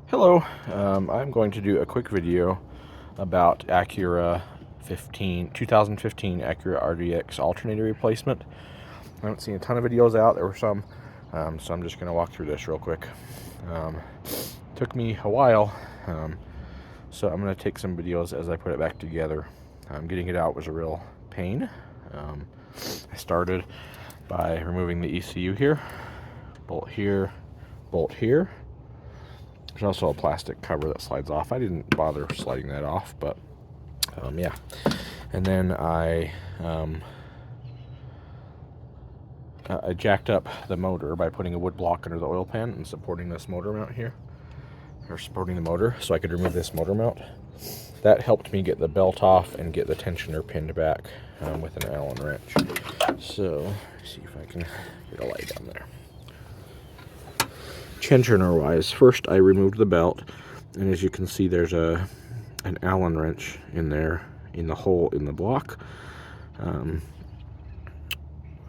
Hello, I'm going to do a quick video about Acura 2015 Acura RDX alternator replacement. I haven't seen a ton of videos out, there were some, so I'm just going to walk through this real quick. Took me a while, so I'm going to take some videos as I put it back together. Getting it out was a real pain. I started by removing the ECU here, bolt here, bolt here. There's also a plastic cover that slides off. I didn't bother sliding that off, but yeah. And then I jacked up the motor by putting a wood block under the oil pan and supporting this motor mount here, or supporting the motor, so I could remove this motor mount. That helped me get the belt off and get the tensioner pinned back with an Allen wrench. So let's see if I can get a light down there. Tensioner wise, first I removed the belt, and as you can see there's an Allen wrench in there, in the hole in the block,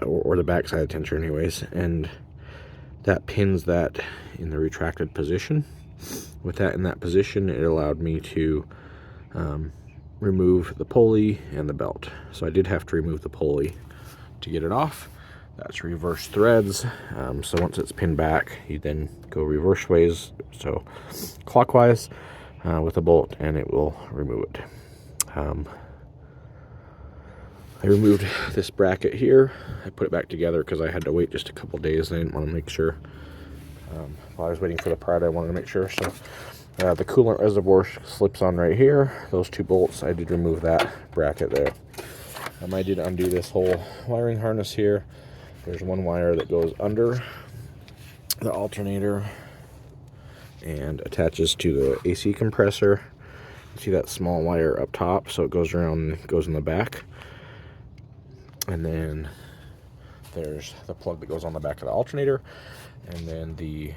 or the back side of the tensioner anyways, and that pins that in the retracted position. With that in that position, it allowed me to remove the pulley and the belt. So I did have to remove the pulley to get it off. That's reverse threads, so once it's pinned back, you then go reverse ways, so clockwise with a bolt, and it will remove it. I removed this bracket here. I put it back together because I had to wait just a couple days. I didn't want to make sure, while I was waiting for the part, I wanted to make sure. So the coolant reservoir slips on right here. Those two bolts, I did remove that bracket there. I did undo this whole wiring harness here. There's one wire that goes under the alternator and attaches to the AC compressor. You see that small wire up top, so it goes around and goes in the back. And then there's the plug that goes on the back of the alternator, and then the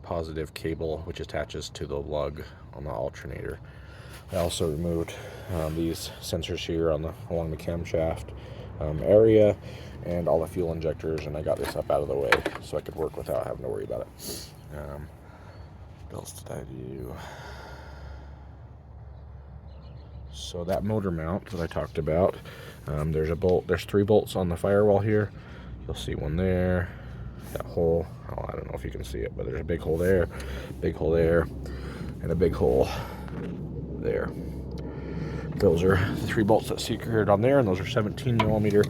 positive cable which attaches to the lug on the alternator. I also removed these sensors here on along the camshaft area, and all the fuel injectors, and I got this up out of the way so I could work without having to worry about it. What else did I do? So that motor mount that I talked about, there's 3 bolts on the firewall here. You'll see one there, that hole, oh, I don't know if you can see it, but there's a big hole there, and a big hole there. Those are the 3 bolts that secured on there, and those are 17 millimeter.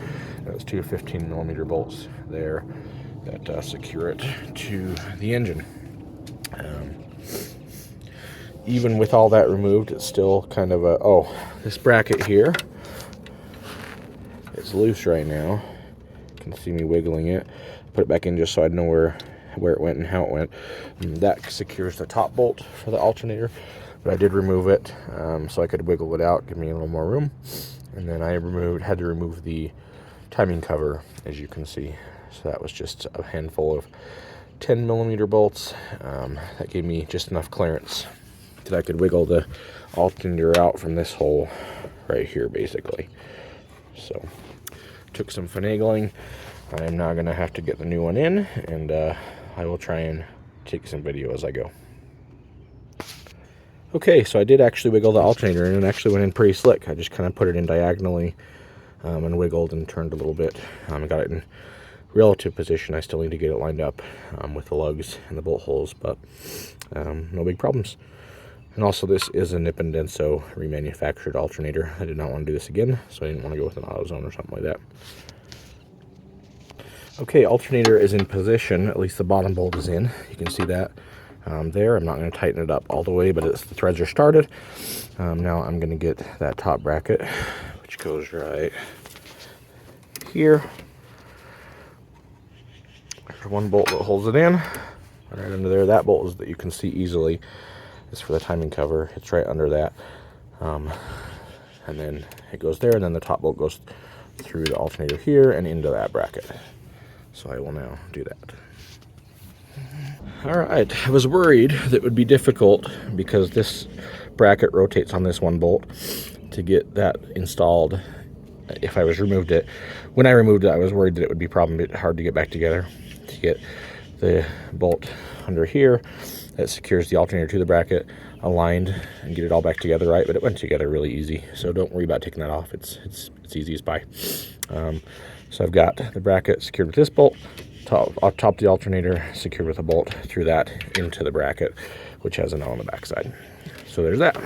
There's 2 15 millimeter bolts there that secure it to the engine. Even with all that removed, it's still kind of this bracket here, it's loose right now. You can see me wiggling it. Put it back in just so I'd know where it went and how it went. And that secures the top bolt for the alternator, but I did remove it so I could wiggle it out, give me a little more room. And then I had to remove the timing cover, as you can see. So that was just a handful of 10 millimeter bolts. That gave me just enough clearance that I could wiggle the alternator out from this hole right here, basically. So took some finagling. I am now going to have to get the new one in, and I will try and take some video as I go. Okay, so I did actually wiggle the alternator, and it actually went in pretty slick. I just kind of put it in diagonally and wiggled and turned a little bit. I got it in relative position. I still need to get it lined up with the lugs and the bolt holes, but no big problems. And also, this is a Nip and Denso remanufactured alternator. I did not want to do this again, so I didn't want to go with an AutoZone or something like that. Okay, alternator is in position. At least the bottom bolt is in. You can see that there. I'm not going to tighten it up all the way, but the threads are started. Now I'm going to get that top bracket, which goes right here. There's one bolt that holds it in. Right under there, that bolt is that you can see easily. Is for the timing cover. It's right under that, and then it goes there, and then the top bolt goes through the alternator here and into that bracket. So I will now do that. All right, I was worried that it would be difficult because this bracket rotates on this one bolt to get that installed. If I removed it, I was worried that it would be hard to get back together to get the bolt under here that secures the alternator to the bracket aligned and get it all back together right, but it went together really easy, so don't worry about taking that off. It's easy as pie. So I've got the bracket secured with this bolt, top the alternator secured with a bolt through that into the bracket, which has a nut on the back side. So there's that.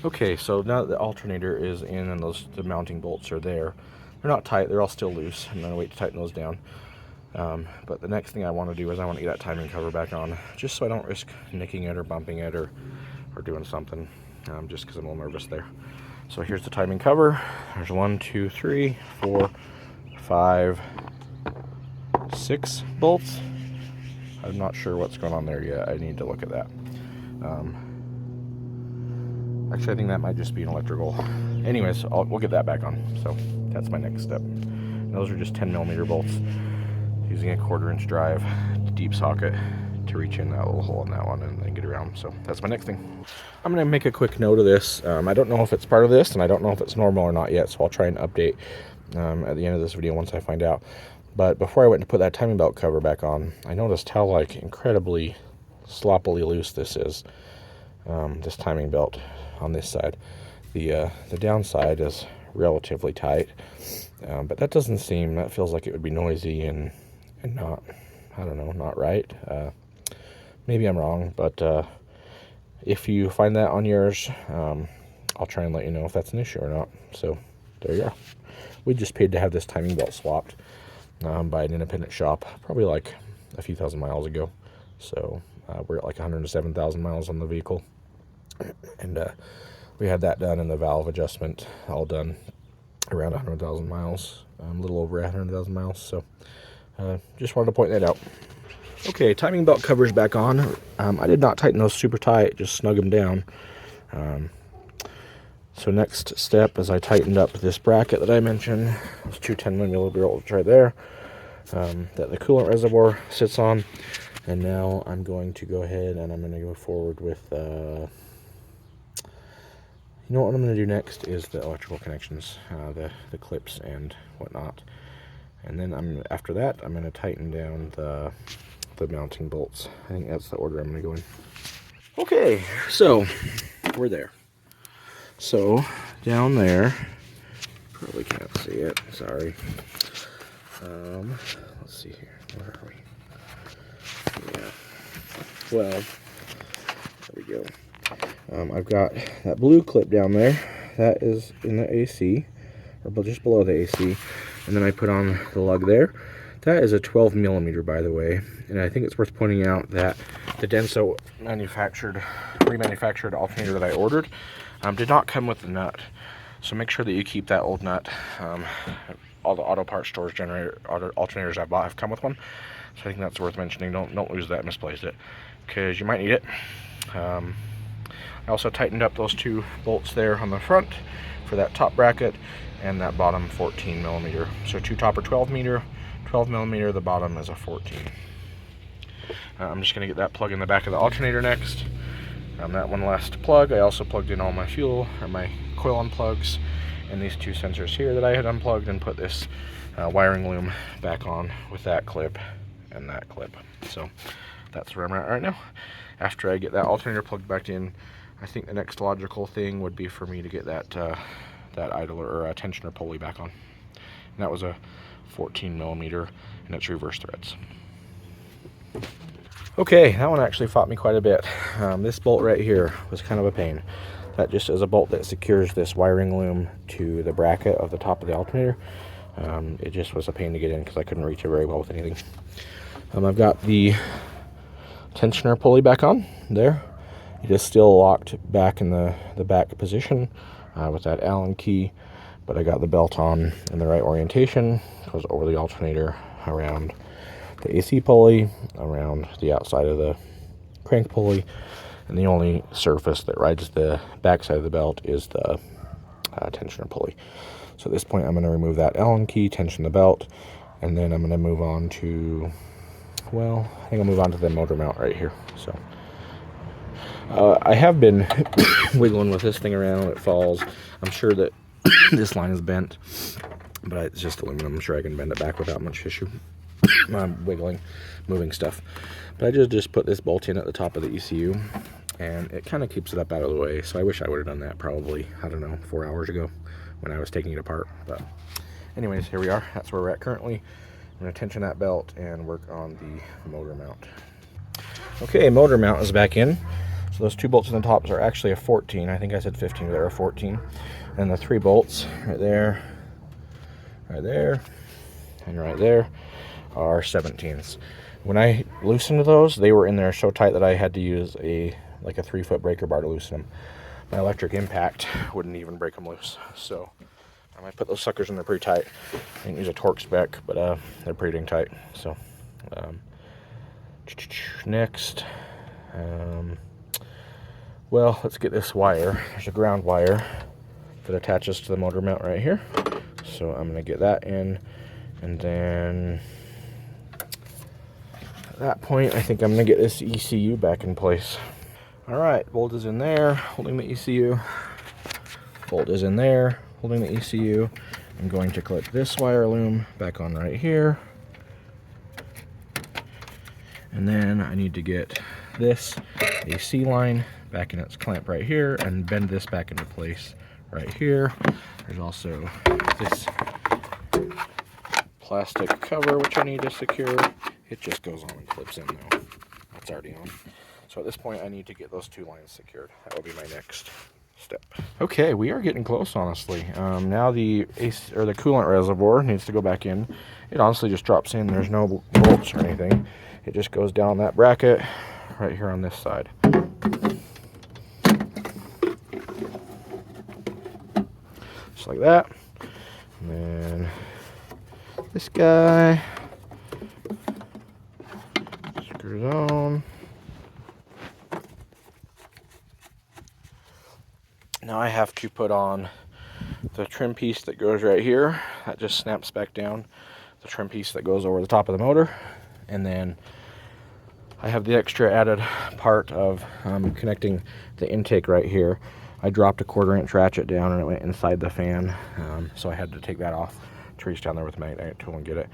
Okay, so now that the alternator is in and the mounting bolts are there, they're not tight, they're all still loose. I'm gonna wait to tighten those down. But the next thing I want to do is I want to get that timing cover back on, just so I don't risk nicking it or bumping it or doing something, just because I'm a little nervous there. So here's the timing cover. There's 1, 2, 3, 4, 5, 6 bolts. I'm not sure what's going on there yet. I need to look at that. Actually, I think that might just be an electrical. Anyways, we'll get that back on. So that's my next step. And those are just 10mm bolts, using a 1/4" drive deep socket to reach in that little hole in that one and then get around. So that's my next thing. I'm going to make a quick note of this. I don't know if it's part of this, and I don't know if it's normal or not yet, so I'll try and update at the end of this video once I find out. But before I went to put that timing belt cover back on, I noticed how like incredibly sloppily loose this is. This timing belt on this side. The downside is relatively tight, but that feels like it would be noisy and not, I don't know, not right. Maybe I'm wrong, but if you find that on yours, I'll try and let you know if that's an issue or not. So there you are. We just paid to have this timing belt swapped by an independent shop, probably like a few thousand miles ago. So we're at like 107,000 miles on the vehicle, and we had that done and the valve adjustment all done around 100,000 miles, a little over 100,000 miles. So just wanted to point that out. Okay, timing belt covers back on. I did not tighten those super tight, just snug them down. So next step is I tightened up this bracket that I mentioned. Those two 10mm bolts right there that the coolant reservoir sits on. And now I'm going to go ahead and I'm going to go forward with, you know what I'm going to do next is the electrical connections, the clips and whatnot. And then after that, I'm going to tighten down the mounting bolts. I think that's the order I'm going to go in. Okay, so we're there. So down there, probably can't see it, sorry. Let's see here, where are we? Yeah, well, there we go. I've got that blue clip down there. That is in the AC, or just below the AC. And then I put on the lug there. That is a 12mm, by the way. And I think it's worth pointing out that the Denso remanufactured alternator that I ordered did not come with the nut. So make sure that you keep that old nut. All the auto parts stores, alternators I've bought have come with one. So I think that's worth mentioning. Don't lose that, misplace it, because you might need it. I also tightened up those two bolts there on the front for that top bracket and that bottom 14mm. So two top are 12mm, the bottom is a 14. I'm just going to get that plug in the back of the alternator next. That one last plug, I also plugged in all my fuel, or my coil unplugs, and these two sensors here that I had unplugged, and put this wiring loom back on with that clip and that clip. So that's where I'm at right now. After I get that alternator plugged back in, I think the next logical thing would be for me to get that idler or tensioner pulley back on. And that was a 14mm, and it's reverse threads. Okay, that one actually fought me quite a bit. This bolt right here was kind of a pain. That just is a bolt that secures this wiring loom to the bracket of the top of the alternator. It just was a pain to get in because I couldn't reach it very well with anything. I've got the tensioner pulley back on there. It is still locked back in the back position with that Allen key, but I got the belt on in the right orientation. It goes over the alternator, around the AC pulley, around the outside of the crank pulley, and the only surface that rides the back side of the belt is the tensioner pulley. So at this point I'm going to remove that Allen key, tension the belt, and then I'm going to move on to, well, I think I'll move on to the motor mount right here. So I have been wiggling with this thing around, it falls. I'm sure that this line is bent, but it's just aluminum. I'm sure I can bend it back without much issue. wiggling, moving stuff. But I just put this bolt in at the top of the ECU, and it kind of keeps it up out of the way. So I wish I would have done that probably, I don't know, 4 hours ago when I was taking it apart. But anyways, here we are. That's where we're at currently. I'm going to tension that belt and work on the motor mount. Okay, motor mount is back in. So those 2 bolts in the tops are actually a 14. I think I said 15, but they're a 14. And the 3 bolts right there, and right there are 17s. When I loosened those, they were in there so tight that I had to use like a 3-foot breaker bar to loosen them. My electric impact wouldn't even break them loose. So I might put those suckers in there pretty tight. I didn't use a torque spec, but they're pretty dang tight. So next, well, let's get this wire. There's a ground wire that attaches to the motor mount right here. So I'm going to get that in, and then at that point I think I'm going to get this ECU back in place. Alright, bolt is in there, holding the ECU. Bolt is in there, holding the ECU. I'm going to clip this wire loom back on right here. And then I need to get this AC line back in its clamp right here and bend this back into place right here. There's also this plastic cover which I need to secure. It just goes on and clips in though. It's already on. So at this point I need to get those 2 lines secured. That will be my next step. Okay, we are getting close, honestly. Now the coolant reservoir needs to go back in. It honestly just drops in. There's no bolts or anything. It just goes down that bracket right here on this side. Just like that. And then this guy screws on. Now I have to put on the trim piece that goes right here. That just snaps back down. The trim piece that goes over the top of the motor. And then I have the extra added part of connecting the intake right here. I dropped a 1/4-inch ratchet down and it went inside the fan. So I had to take that off to reach down there with a magnet tool and get it.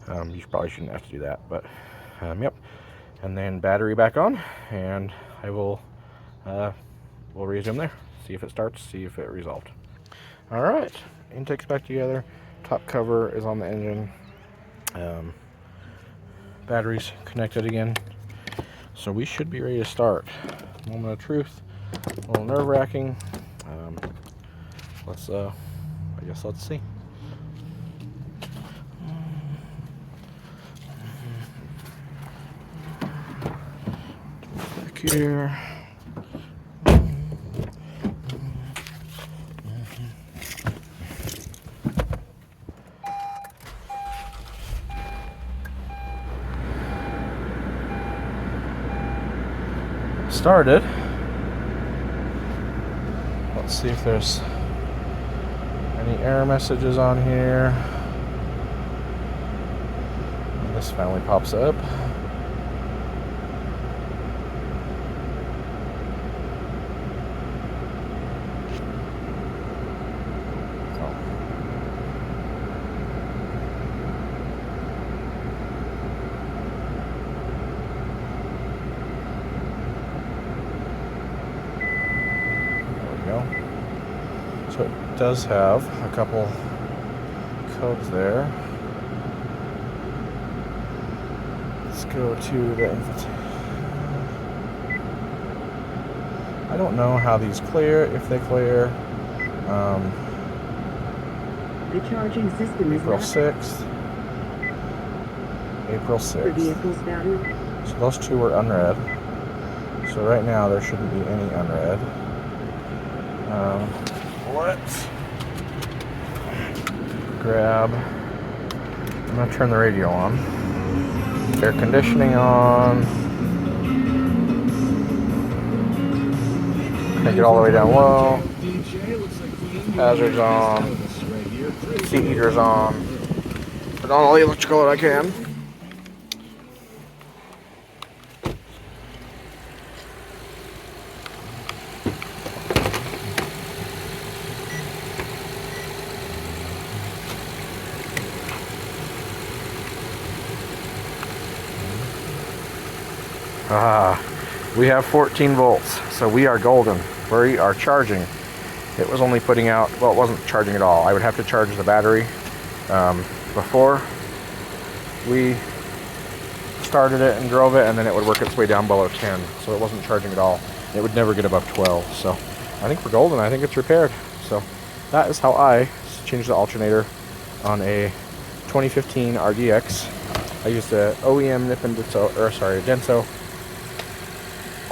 You probably shouldn't have to do that, but yep. And then battery back on, and I will we'll resume there. See if it starts, see if it resolved. All right, intake's back together. Top cover is on the engine. Battery's connected again. So we should be ready to start. Moment of truth. A little nerve-wracking. I guess let's see. Back here. Started. Let's see if there's any error messages on here. And this finally pops up. So it does have a couple codes there. Let's go to the invitation. I don't know how these clear, if they clear. The charging system is April 6th. April 6th. vehicle's battery. So those 2 were unread. So right now there shouldn't be any unread. Let's grab, I'm going to turn the radio on. Air conditioning on. Take it all the way down low. Hazards on. Seat heaters on. Put on all the electrical that I can. We have 14 volts, so we are golden. We are charging. It was only putting out, well, it wasn't charging at all. I would have to charge the battery before we started it and drove it, and then it would work its way down below 10. So it wasn't charging at all. It would never get above 12. So I think we're golden. I think it's repaired. So that is how I changed the alternator on a 2015 RDX. I used a OEM Denso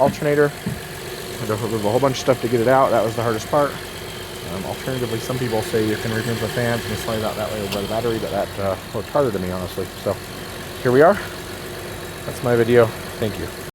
alternator. I had to remove a whole bunch of stuff to get it out. That was the hardest part. Alternatively, some people say you can remove the fans and slide out that way over the battery, but that looked harder to me, honestly. So here we are. That's my video. Thank you.